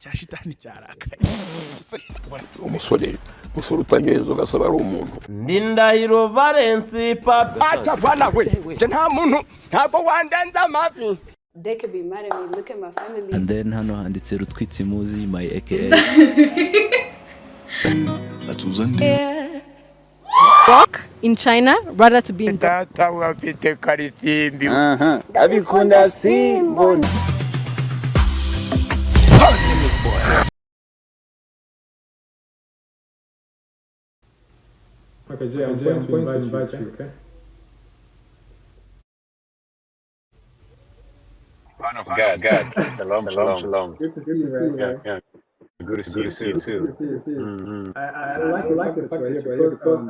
cya shitani cyarakaye. umusore utanyezo ugasaba ari umuntu. Ndindahiro Valence Papi. Acha bana we, nta muntu ntabwo wandanza amavi. They could be mad at me. Look at my family. And then hano handitse Rutwitsi Muzi, my aka. Walk in China rather to be in Data wafite karisimbi. Abikunda simbo. Okay, Jay, I'm going to invite you, okay? Man of God. Shalom. Good to see you, man. Yeah. Good to see you too. I like the fact that you're here because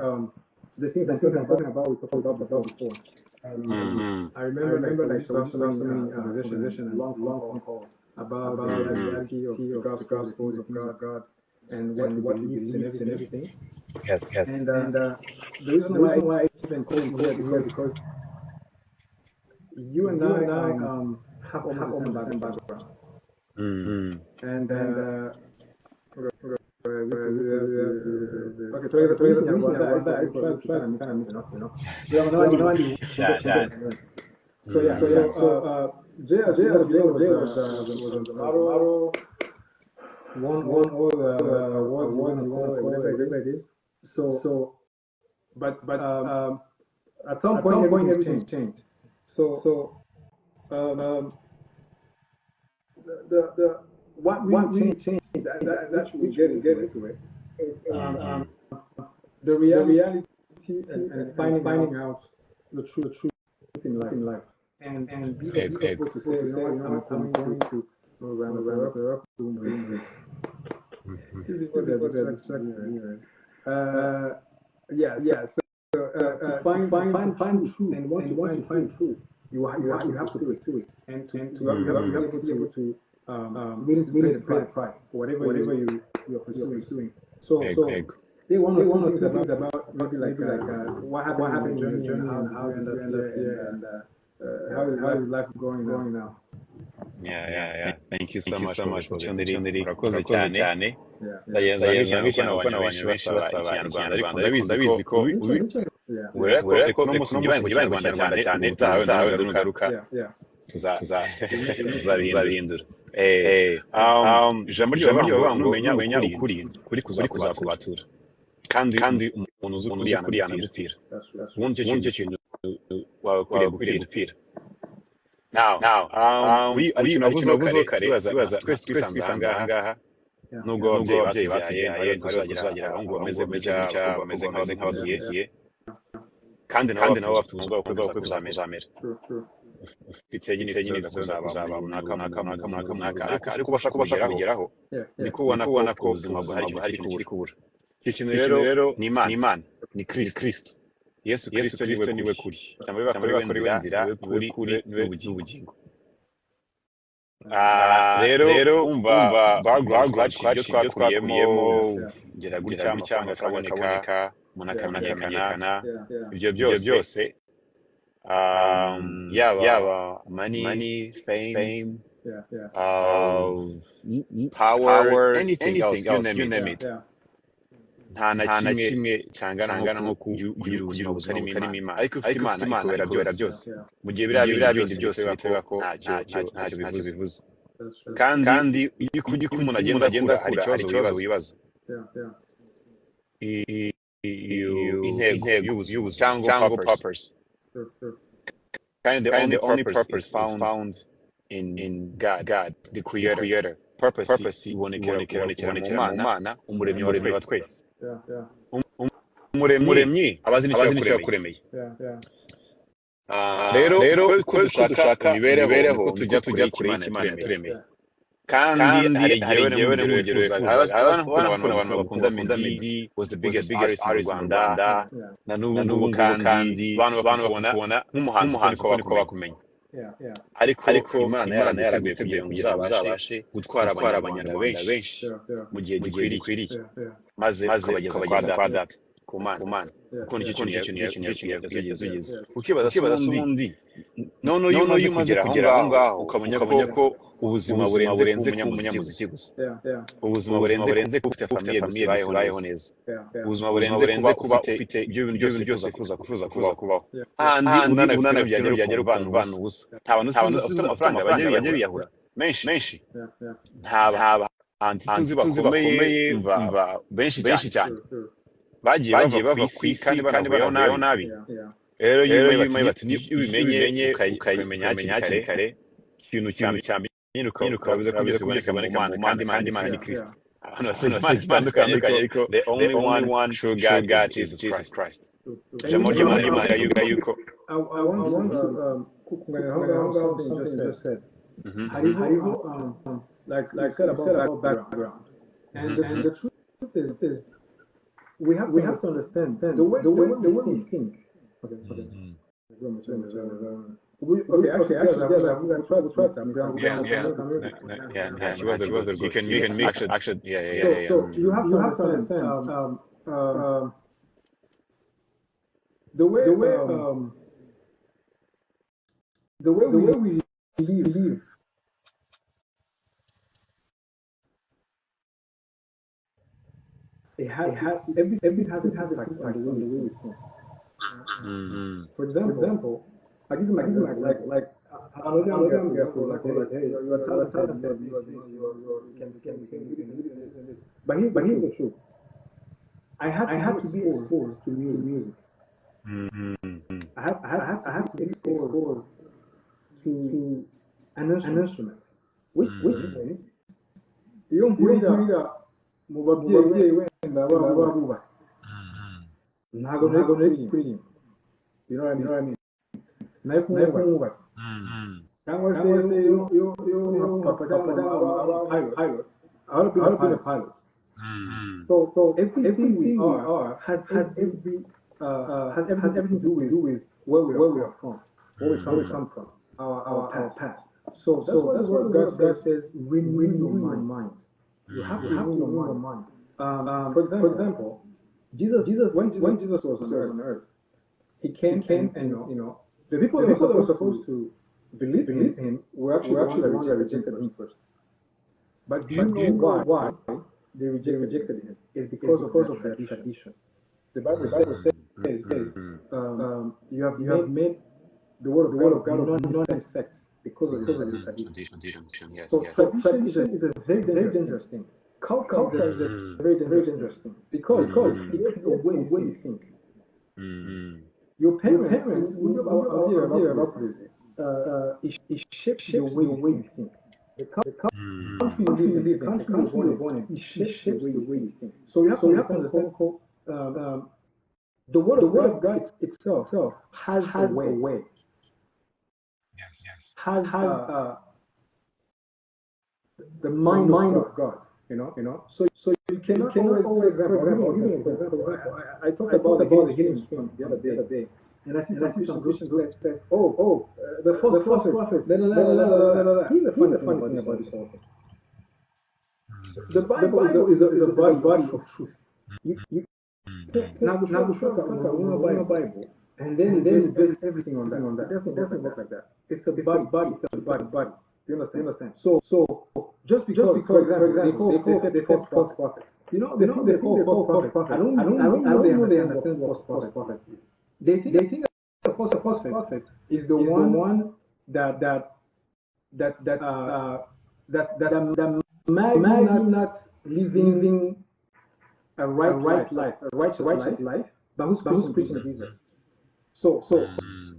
the things I'm talking about, we talked about before. I remember like so many conversations and long phone calls about the reality of the gospel of God and what he believes and everything. Yes. And the reason why I even call you here because you and I have almost the same background. And okay, so the reason I try to mix up, you know. So Jay was on the model. One all the awards, whatever it is. So, but at some point everything changed. So the what changed that we get into it. It's the reality and finding out the truth in life. And these are people to say, you know, I'm going to around. This is what they're distracting. So to find truth, and once you find truth, you have to do it, and to be able to willing to pay the price for whatever you're pursuing. So they want to think about maybe like what happened during the journey and how you end up here and how is life going now. Yeah. Thank you so much for opportunity. Urakoze cyane. Ndayenza ko nabantu benshi basaba ikinyarwanda ariko ndabizi ko ureko no musi nyibango cyane tawe nugaruka tuzabihindura. Ijambo ryo umenya ukuri kuzakubatura kandi umuntu uzi ukuri yanagupfira. Ubundi cyo kintu wakwiriye gupfira. Now, ari navuze kare bibaza twese twisanga ngaha nubwo ababyeyi batugeye tuzagera aho ngo bameze nk'abagiye kandi nabo bafite ubuzima bwo kuzamera ufite nyine kuzaba runaka ariko ubasha kugeraho niko ubona ko ubuzima bwawe hari ikintu kiri kubura. Icyo kintu rero ni Imana ni Kristo. Yesu Kristo niwe kuri. Bakora inzira niwe bugingo. Rero umva background twakuyemo ngera gutya amafaranga akaboneka munakamenyekana ibyo byose yaba money, fame, power, anything else, you name it. Nta na kimwe cyangana nko kugira ubuzima butarimo Imana. Ariko ufite Imana ikubera byose. Mu gihe biriya bindi byose bitega ko ntacyo bivuze. Kandi uko umuntu agenda hari ikibazo wibaza. Intego y'ubuzima cyangwa purpose. Kind the only purpose is found in God, the Creator. Purpose ibonekera mu Mana, umuremyi wa twese. Umuremyi abazi n'icyo yakuremeye. Rero ko dushaka imibereho tujya kure y'Imana yaturemeye. Kandi hari igihe mu ngero abantu bakunda Meddy was the biggest artist in Rwanda. Na n'ubu kandi abantu bakubona nk'umuhanzi uko bakumenya. Ariko Imana yaraguteguye ngo uzabashe gutwara abanyarwanda benshi mu gihe gikwiriye maze ukabageza kwa data ku Mana. Kuko nicyo kintu yagize ukibaza ubundi none iyo umaze kugera aho ngaho ukamenya ko ubuzima burenze kuba umunyamuziki gusa, ubuzima burenze kuba ufite famiye zibayeho neza, ubuzima burenze kuba ufite ibyo bintu byose kuza kubaho, handi unanabifite byagera abantu ubusa. Nta bantu ufite amafaranga bajya biyahura menshi, nta bahanzi tuzi bakomeye benshi cyane bagiye bava ku isi kandi babayeho nabi. Rero iyo ubimenye ukayimenya hakiri kare, ikintu cyamenye ukabiza kuboneka mu Mana ni Kristo. Abantu basa zitandukanye ariko the only one true God is Jesus Christ. Ijambo ry'Imana yuko I want to kunganira something you just said. Hariho like said about background. And the truth is we have to understand the way we think. Okay. Actually, I'm trying to trust them. Yeah. She was. You can mix it. Actually, yeah. So you have to understand the way we live. Everything has an impact on the way we think. For example, I give you like I'm careful, like, hey, you're talented, you can this. But here's the truth. I had to be exposed to music. I had to be exposed to an instrument, which is iyo mpurira mu babyeyi wenda babubatse ntabwo nari kuririmba. You know what I mean? Nayo kumwubatse cyangwa se yo papa pilot. I want to be a pilot. So everything we are has everything to do with where we are from, where we come from, our past. So that's what God says. Renew your mind. You have to renew your mind. For example, Jesus when Jesus was on earth, he came and the people that were supposed to believe in him were actually the ones that rejected him first. But do you know why they rejected him? It's because of tradition. The Bible says you have made the word of God non-effect because of this tradition. So tradition is a very dangerous thing. Culture is a very dangerous thing because it takes away the way you think. Your parents it shapes the way you think. The country you live in, the country you're born in, it shapes the way you think. So you have to understand the word of God itself has a way. Yes. Has the mind of God. You know. So you cannot always. For example, I talked about the healing stream the other day, and I see some Christians who say, the false prophet. Here's the funny thing about this whole thing. The Bible is a body of truth. Now the Bible, and then there's everything on that. It doesn't work like that. It's the body. You understand? So just because for example, they call false prophet. They call false prophet. I don't know they understand what false prophet is. They think that false prophet is the one that might not living a righteous life, but who's preaching Jesus. So for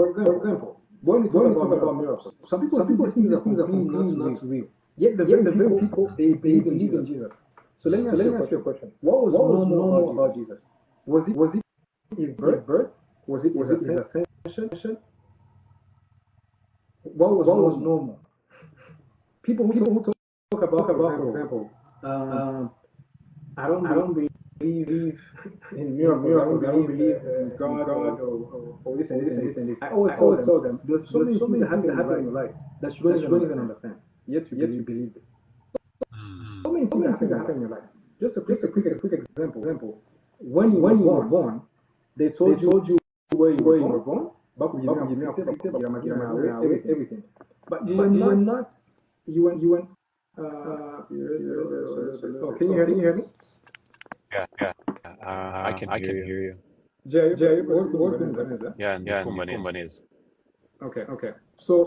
example, when we talk about miracles, some people think these things are completely not real. Yet the very people they believe in Jesus. So let me ask you a question. What was normal about Jesus? Was it his birth? Was it his ascension? What was normal? People who talk about, for example, I don't believe in miracles. I don't believe in God or this and this. I always tell them there's so many things that happen in your life that you don't even understand. Yet you believe it. So many things that happen in your life. Just a quick example. When you were born, they told you where you were born. Everything. But you were not you went. Oh, can you hear me? Yeah, yeah. I can hear you. Jay, what is that? Yeah, Kumbanis. Okay. So,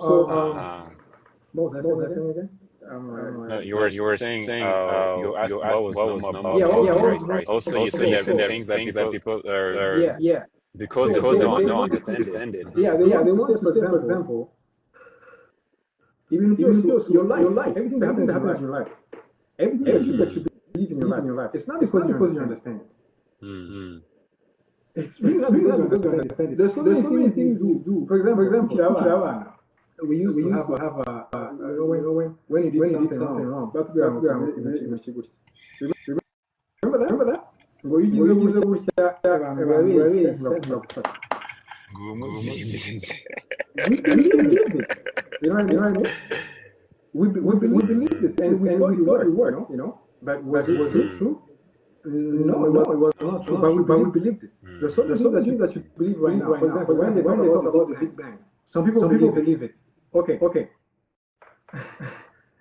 what was I saying again? No, you were saying you asked what was normal Yeah, about yeah, Christ. Also, you said there are things that people are yeah. because So they they don't want to understand it. Yeah, they want to say, for example, even if your life, everything that happens in your life, everything that you believe in your life, it's not because you understand it. Mm-hmm. It's really not because you understand it. There's so many things we do. For example, we used to have when you did something wrong. Remember that? Ngo yigize gutya abantu barabeshya. We believed it. You know what I mean? We believed it, and we thought it worked, you know. But was it true? No, it was not true. But we believed it. There's so many things that you believe right now. For example, when they talk about the Big Bang, some people believe it. Okay.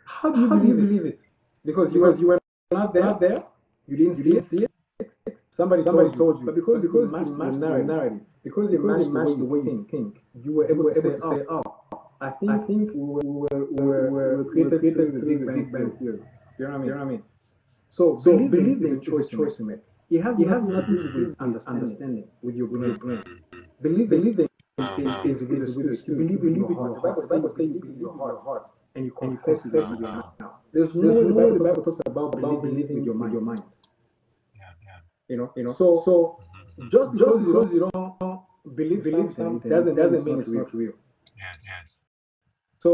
How do you believe it? Because you were not there, you didn't see it. Somebody told you. But because it matched the narrative, because it matched the way you think, you were able to say, oh, I think we were created with the Big Bang theory. You know what I mean? So believing is a choice you make. It has nothing to do with understanding with your brain. Believing is with the spirit. You believe in your heart. The Bible says you believe in your heart and you confess with your mouth. There's no way the Bible talks about believing with your mind. You know. So just because you don't believe something doesn't mean it's not real. Yes. So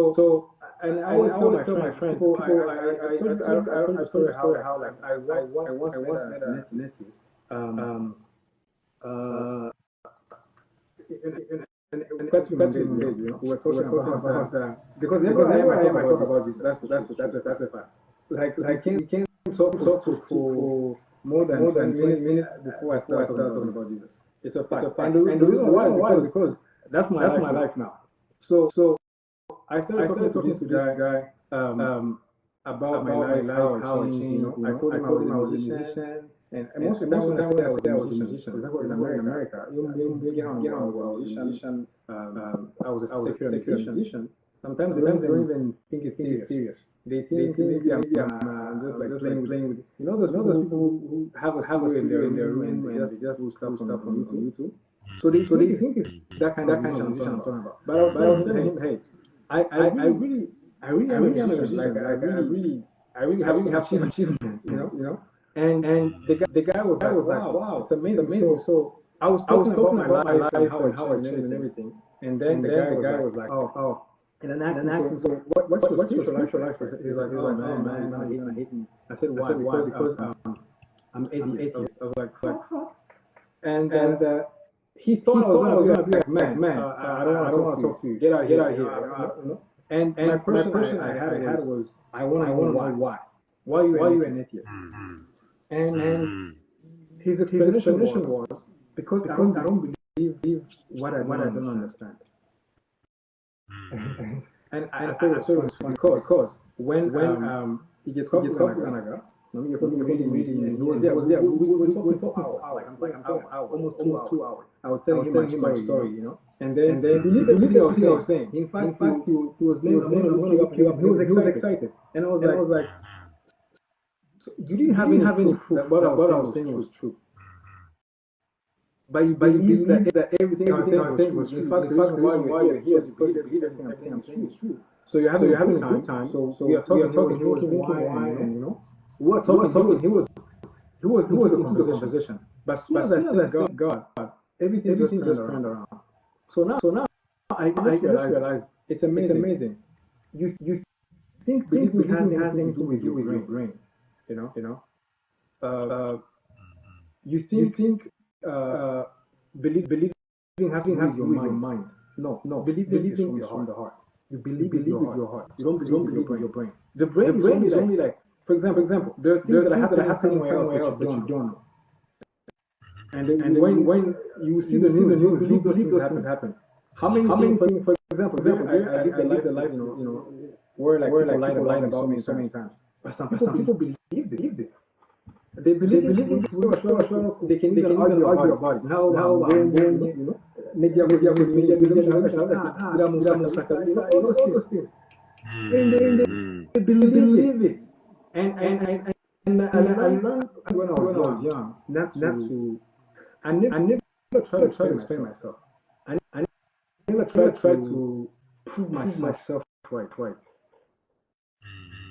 and I always tell my friends, people I told you how like I once met a nephew. You know, we were talking about because every time I talk about this, that's the fact. Like we can't talk for more than 20 minutes before I start talking about Jesus. It's a fact. And the reason why is because that's my life now. So I started talking to this guy about my life, how it changed. You know, I told him I was a musician, and most of the time when I said I was a musician, for example, in America, I was a musician. I was a secular musician. Sometimes they don't even think it's serious. They think maybe I'm just like playing with. You know those people who have a studio in their room and they just do stuff on YouTube. So they think it's that kind of musician I'm talking about. But I was telling him, hey, I really am a musician. Like I really have some achievements, you know. And the guy was like, wow, it's amazing. So I was talking about my life and how I changed and everything. And then the guy was like, oh. And then I asked him, so what's your spiritual life? He's like, oh man, I hate me. I said, why? Because I'm atheist. I was like, and he thought I was gonna be like, man, I don't want to talk to you. Get out here. You know? And my question I had was, I want to know why. Why you an atheist? And his explanation was because I don't believe what I don't understand. And I thought it was funny because when he gets up to Ghana, reading, and he was there. We talked for hours. Almost 2 hours. I was telling him my story, you know. And then believe what I was saying. In fact, he was looking up. He was excited, and I was like, so you didn't have any proof that what I was saying was true. But you believe that everything I was saying was true. In fact, the reason why you're here is because you believe everything I'm saying is true. So you're having a good time. So we are talking, drinking wine, and you know, we were talking. He was into the conversation. But as soon as I said God, everything just turned around. So now I just realized it's amazing. You think believing has anything to do with your brain, you know. You think believing has to do with your mind. No. Believing is from the heart. You believe with your heart. You don't believe with your brain. The brain is only like, for example, there are things that happen somewhere else that you don't know. And when you see the news, you believe those things happen. How many things, for example, I lived the life, you know, where people lied about me so many times. But some people believed it. They believe it. They can even argue about it. Now, you know, media, all those things. They believe it. And I learned when I was young not to. I never try to explain myself. I never try to prove myself right.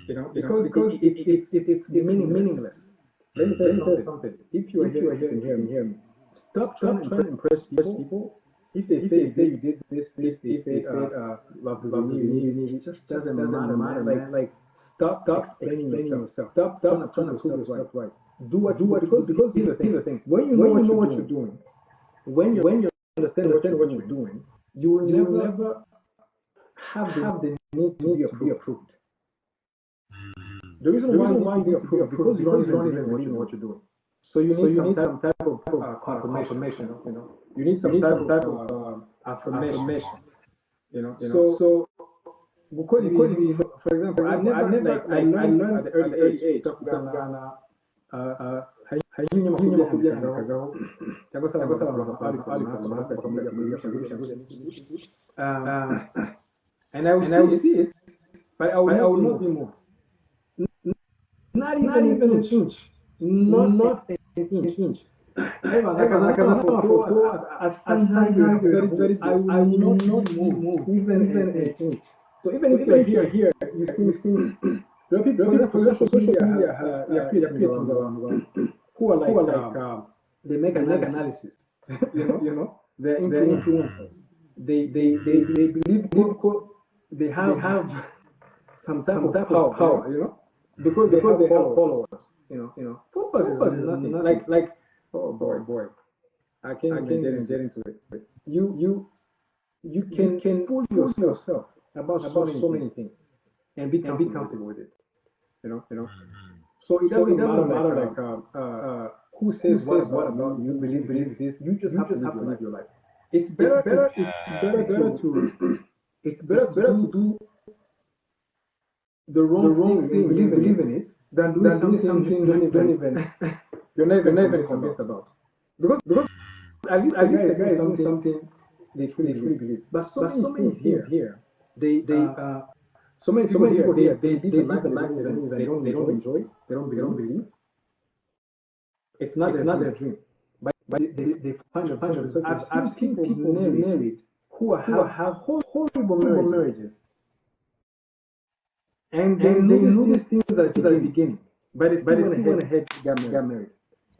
You know, because it's meaningless. Let me tell you something. If you are here and hear me, stop trying to impress people. If they say you did this, they say love is you it just doesn't matter. Like stop explaining yourself. Stop trying to prove yourself right. Do what because here's the thing. When you know what you're doing, when you understand what you're doing, you will never have the need to be approved. The reason why you be approved because you don't even know what you're doing. So you need some type of confirmation. You know, you need some type of affirmation. You know. So because for example, I learned at the early age of Ghana. And I will see it, but I will not be moved. Not even an inch. Not an inch. I will not move even an inch. So even if you're here, you see there are people on social media who are like they make analysis. You know, they're influencers. They believe they have some type of power, you know, because they have followers. You know, followers is nothing. Like oh boy, I can't get into it. You can fool yourself about so many things and be comfortable with it. You know. So it doesn't matter like who says what about you. Believe this. You just have to live your life. It's better to do the wrong thing and believe in it than doing something you're not even convinced about. Because at least the guy is doing something they truly believe. But so many things here, so many people here, they live the life they don't enjoy, they don't believe. It's not their dream. But they find themselves. I've seen people married who have horrible marriages. And they know these things at the beginning. But it's went ahead got married.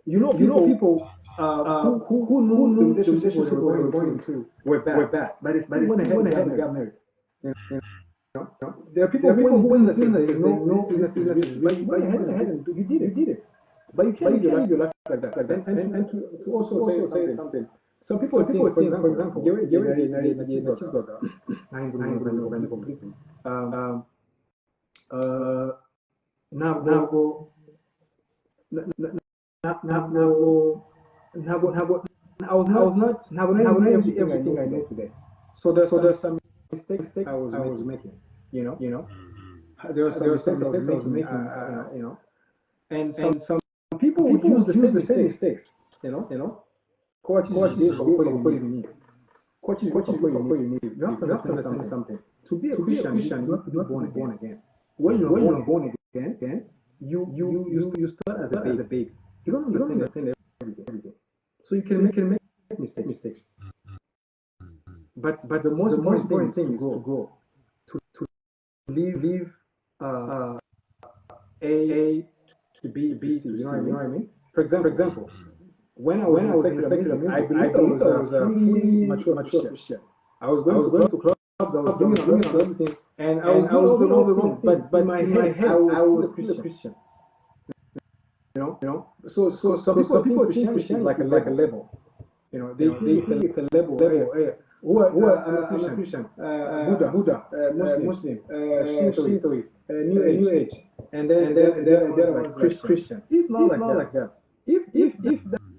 You know people who knew the relationship they were going to were bad. But it's went ahead and got married. You know? There are people who win the businesses, no businesses, but you went ahead and you did it. But you can't live your life like that. And to also say something. Some people think, for example, I was not everything I know today. So there's some mistakes I was making. You know, there were some mistakes I was making. You know, and some people would use the same mistakes. You know, coach this or what you need. Coach what you need. You have to understand something. To be a Christian, you have to be born again. When you're born again, you start as a baby. You don't understand everything. So you can make mistakes. But the most important thing is to grow. To leave A to B, C. You know what I mean? For example, when I was in secular music, I believe I was a fully mature Christian. I was going to clubs, I was doing everything, and I was doing all the wrong things. But in my head, I was still a Christian. You know. So some people think Christianity is like a level. You know, they think it's a level. Who are Christian? Buddha, Muslim, Shintoist, New Age, and then they're like Christian. It's not like that. If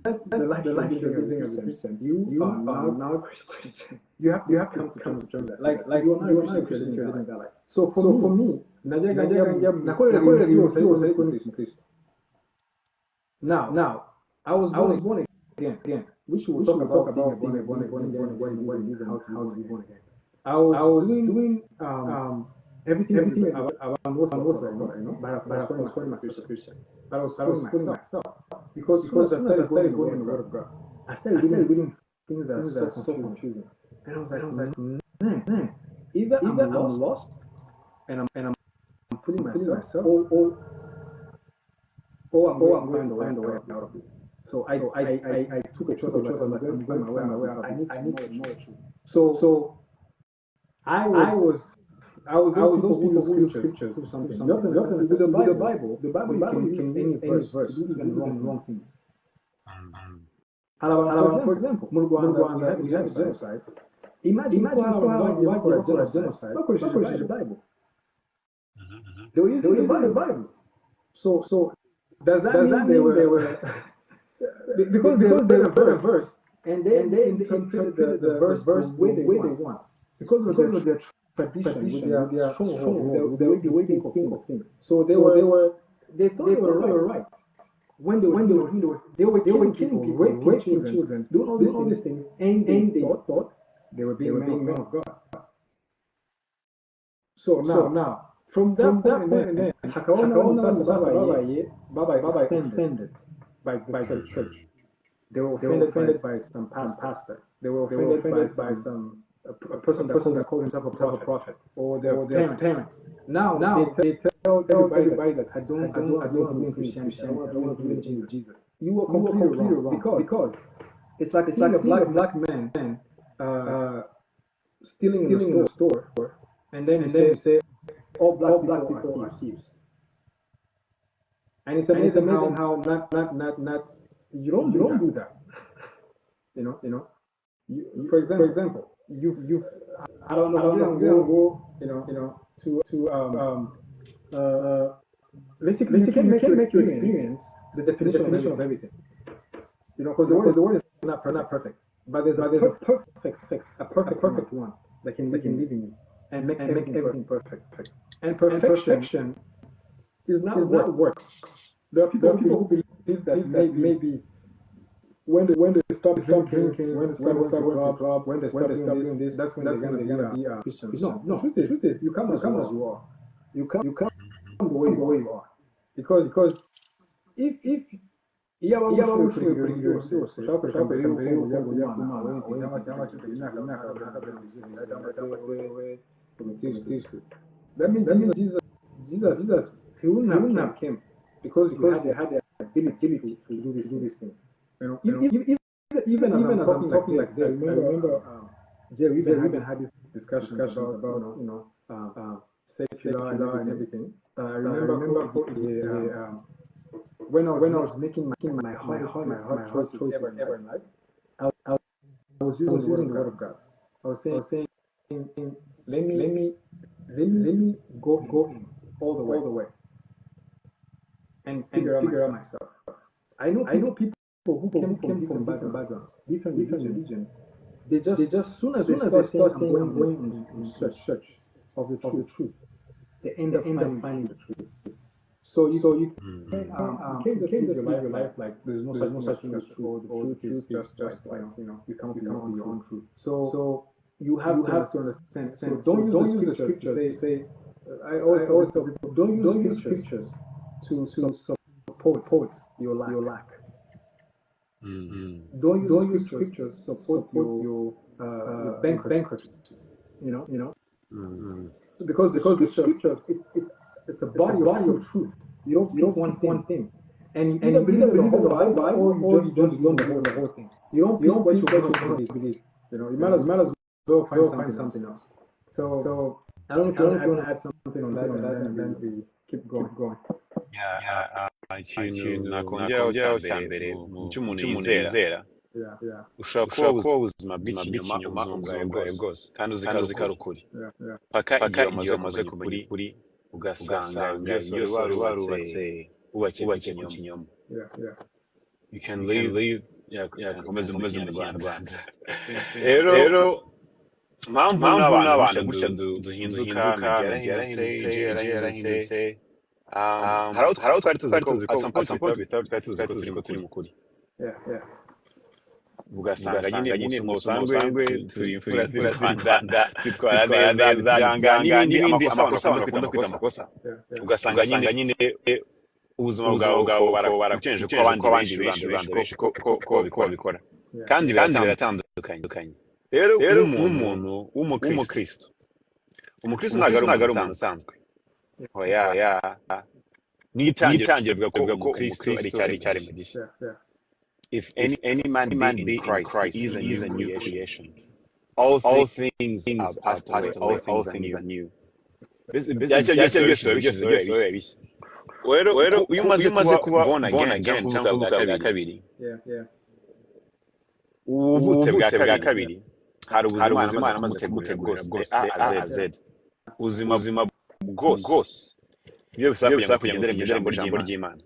the life you're living as a Christian. You are now Christian. You have to come to terms with that. Like you are not a Christian living that life. So for me, now I was born again. We should talk about being born again and how to be born again. I was doing everything around most like God, you know, but I was calling myself a Christian. But I was calling myself because as I started going in the Word of God, I started reading things that are so confusing, and I was like, man, either I'm lost and I'm putting myself, or I'm going to find a way out of this. So I took a choice of like, I'm going my way out of this. I need to know the truth. So I was those people who use scriptures to something. The Bible, you can use any verse to do even wrong things. For example, Rwanda, we have genocide. Imagine for a genocide. What is the Bible? They were using the Bible. So does that mean they were because they read a verse and they interpret the verse the way they want because of their tradition, with their stronghold, the way they think of things. So they thought they were right when they were killing people, raping children, doing all these things, and they thought they were being men of God. So now from that point and then, Baba offended by the church. They were offended by some pastor. They were offended by some a person that called himself a prophet, or their parents. Now they tell everybody that I don't believe in Christianity. I don't believe in Jesus. You are completely wrong because it's like a black man stealing in the store, and then you say all black people are thieves. And it's amazing how not you don't do that. You know. For example, you I don't know, go to basically you can make your experience the definition of everything. You know, because the word is not perfect, but there's a perfect one that can live in you and make everything perfect. And perfection is not works. There are people who believe that maybe when they stop drinking, when they stop going to club, when they stop doing this, that's when they're gonna be Christians. No. The truth is, you come as you are. You come the way you are. Because if that means Jesus he wouldn't have came because they had the ability to do this thing. You know, even as I'm talking like this, I remember Jerry even had this discussion about secular and everything. I remember when I was making my hard choice ever in life, I was using the word of God. I was saying let me go in all the way and figure out myself. I know people who came from different backgrounds, different religions. They just soon as they start saying I'm going in search of the truth, they end up finding the truth. So you can't just live your life like there's no such thing as truth. The truth is just like you come up with your own truth. So you have to understand. So don't use the scriptures. Say I always tell people don't use scriptures to support your lack. Don't use scriptures to support your bankruptcy. You know. Because the scriptures it's a body of truth. You don't want one thing, and you either believe in the whole Bible or you don't believe the whole thing. You don't what you believe. You know, you might as well find something else. So I don't know if you want to add something on that, and then we keep going. ikintu nakongeraho cya mbere mu cyo umuntu yizera ushobora kuba ubuzima bw'ikinyoma ubuzima bwawe bwose kandi uzi ko ari ukuri paka igihe umaze kumenya ukuri ugasanga byose wari warubatse wubakira ku kinyoma you can live komeza mu Rwanda. Rero mpamvu n'abantu gutya duhinduka yarahindutse hari aho twari tuzi ko twari tuzi ko turi mu kuri. Ugasanga nyine mu busanzwe turi imfura z'u Rwanda twitwara neza n'ibindi amakosa bakunda kwita amakosa. Ugasanga nyine ubuzima bwawe barakukenje ko abandi benshi ko babikora kandi biratandukanye. Rero nk'umuntu w'umukristo ntabwo ari umuntu usanzwe. Oya n'itangiriro bivuga ko umukristo ari icyaremwe gishya. If any man be in Christ, he is a new creation. All things have passed away, all things are new. Rero iyo umaze kuba born again cyangwa bwa kabiri, ubuvutse bwa kabiri, hari ubuzima Imana amaze kumutegurira bwose A Z. Ubuzima bwose ibyo bisaba kugendera mu ijambo ry'Imana.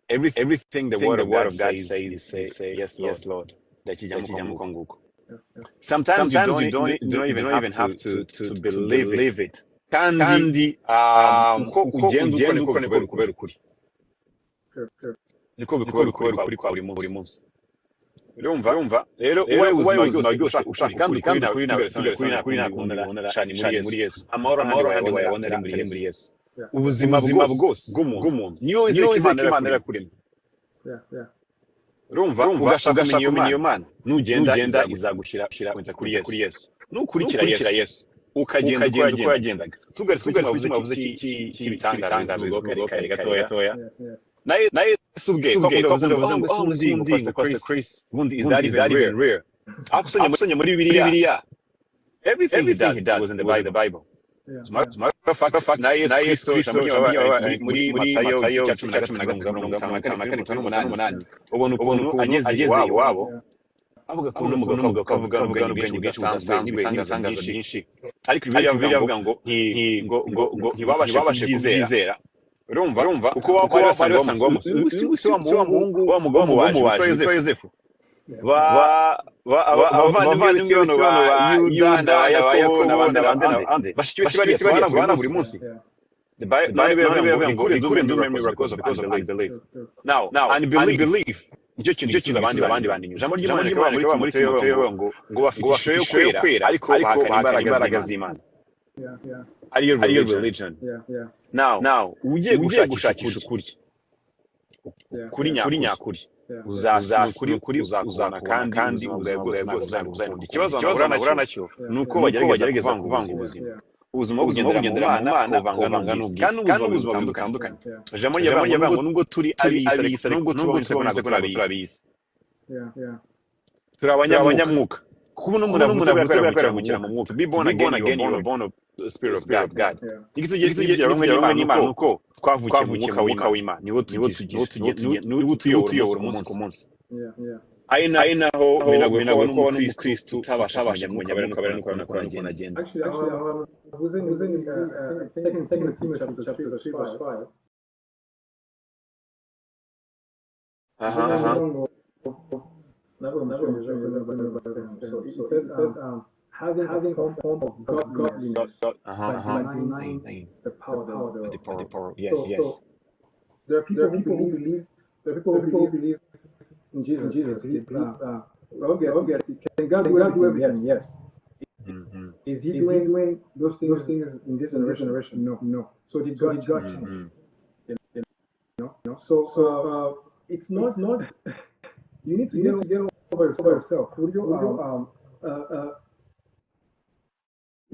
Everything the word of God says, say yes Lord. Ndakijya mu konguko. Sometimes you don't even have to believe it. Kandi uko ugenda kubera ukuri. Niko bikubera ukuri kwa buri munsi. Urumva rero ubaye ubuzima bwose ushaka kandi kuri nakunda shani muri Yesu. Amahoro wayabonera muri Yesu. Ubuzima bwose bw'umuntu niyo Imana yakuremye. Urumva ugashaka kumenya iyo Mana nugenda izagushyira kuri Yesu. Nukurikira Yesu ukagenda uko yagendaga. Tugarutse bavuze cy'ibitangaza kare gatoya. Naye subwe bavuze ngo undi Pastor Chris ubundi is that even rare. Akusonye muri Bibiliya. Everything he does was in the Bible. Fact na Yesu Kristo muri Matayo 10:18 ubona ageze iwabo avuga ko n'umugabo kavuga ubwenge bw'isanzwe n'ibitangaza byinshi, ariko Bibiliya avuga ngo ntibabashe kubyizera. Urumva uko bari basanga wa mugabo waje Yosefu abavandimwe ba Yuda Yakobo n'abandi bashiki bari tubana buri munsi. The Bible couldn't do miracles because of unbelief. Now unbelief nicyo kintu kiza abandi bantu. Ijambo ry'Imana muri Timoteyo ngo bafite ishusho yo kwera ariko bahakana imbaraga z'Imana. Are your religion? Now ugiye gushakisha ukuri nyakuri uzakubona kandi ubwawe bwose uzakunda. Ikibazo nahura nacyo ni uko bagerageza kuvanga ubuzima bugendera mu Mana kuvanga n'ubwisi kandi ubuzima butandukanye. Ijambo ry'Imana ngo nubwo turi abisi nubwo tubona ko turabisi turi abanyamwuka. Kuba n'umuntu avuze yakwiramukira mu mwuka. Be born again, you are born of the Spirit of God. Igitugira bamwe n'Imana uko twavukiye mu mwuka w'Imana. Niwo tuyobora umunsi ku munsi. Ari naho minago ko Kristo utabasha kumenya bari no kurangenda agenda. Actually, was in second Timothy chapter 5. So it said having a form of godliness, like denying the power. Yes. There are people who believe. In Jesus. Can God do everything? Yes. Is he doing those things in this generation? No. So did God change? So it's not. You need to get over yourself.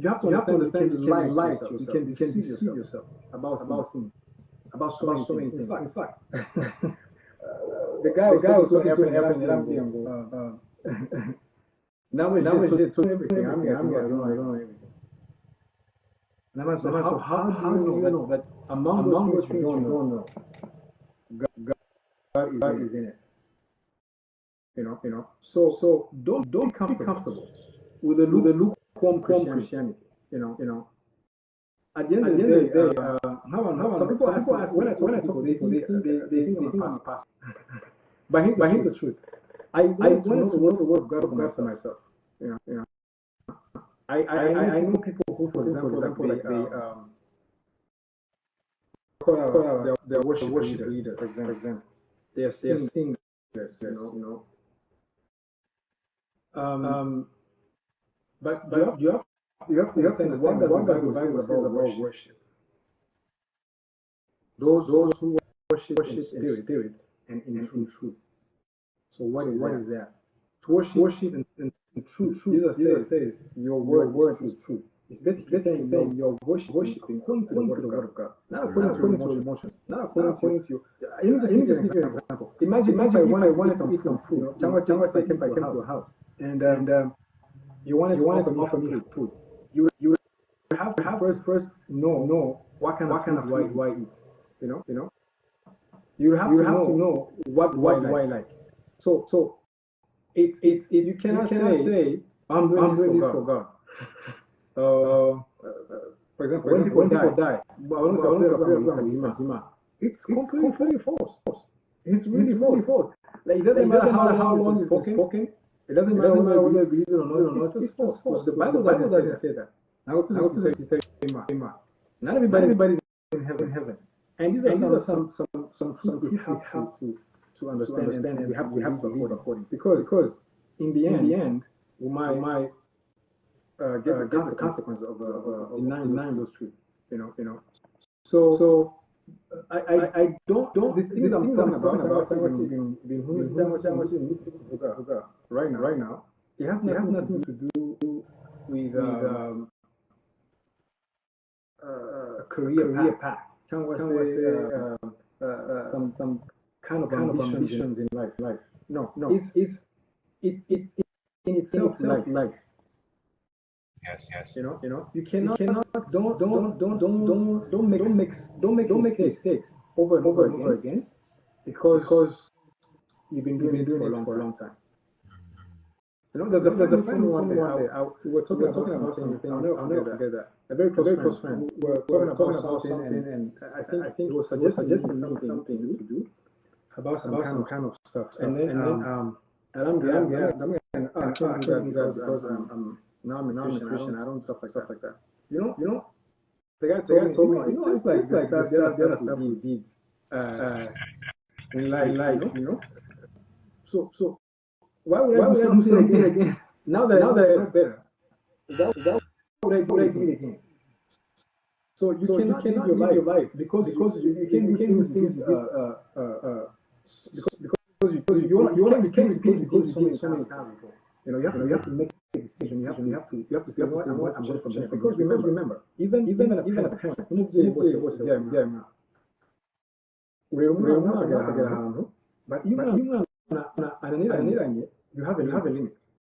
You have to understand you can lie to yourself. You can deceive yourself about things, about so many things. In fact, the guy was looking to heaven and I'm going. Now we did everything. I don't know everything. And I'm asking, how do you know that among those things you don't know, God is in it? You know. So don't be comfortable with the lukewarm Christianity. You know. At the end of the day, some people ask when I talk to people, they think I'm a pastor. But here's the truth. I want to know the word of God for myself. You know. I know people who, for example, like they call their worship leaders, for example. They are singers, you know. But you have to understand what the Bible says about worship. Those who worship in spirit and in truth. So what is that? To worship in truth. Jesus says your word is truth. It's basically saying you're worshiping according to the word of God, not according to your emotions, not according to your. Let me just give you an example. Imagine if I wanted to eat some food. I came to a house and you wanted to offer me food. You have to first know what kind of food do I eat. You know. You have to know what do I like. So it you cannot say I'm doing this for God. For example, when people die, it's completely false. It's really false. Like it doesn't matter how long it's spoken. It doesn't matter whether you believe it or not. It's just false. The Bible doesn't say that. Now, not everybody's in heaven. And these are some truths we have to understand, and we have to live according. Because in the end, we might get the consequence of denying those truths. You know. So I don't the things I'm talking about right now. It has nothing to do with a career path. Some kind of ambitions in life. No. It's in itself life. Yes. You know. You cannot don't make mistakes over and over again because you've been doing it for a long time. You know, there's a friend one day we were talking about something. I'll never forget that. A very close friend. We were talking about something, and I think he was suggesting something to do about some kind of stuff. And then I'm because I'm a Christian. I don't stuff like that. You know. The guy told me, it's like the other stuff we did in life, you know. So why would I do something again? Now that I know better, why would I do it again? So you cannot live your life because you can't do things because you can't repeat so many times before. You know, you have to make a decision. You have to say what I'm going from next. Because remember, even a parent, but even you have a limit.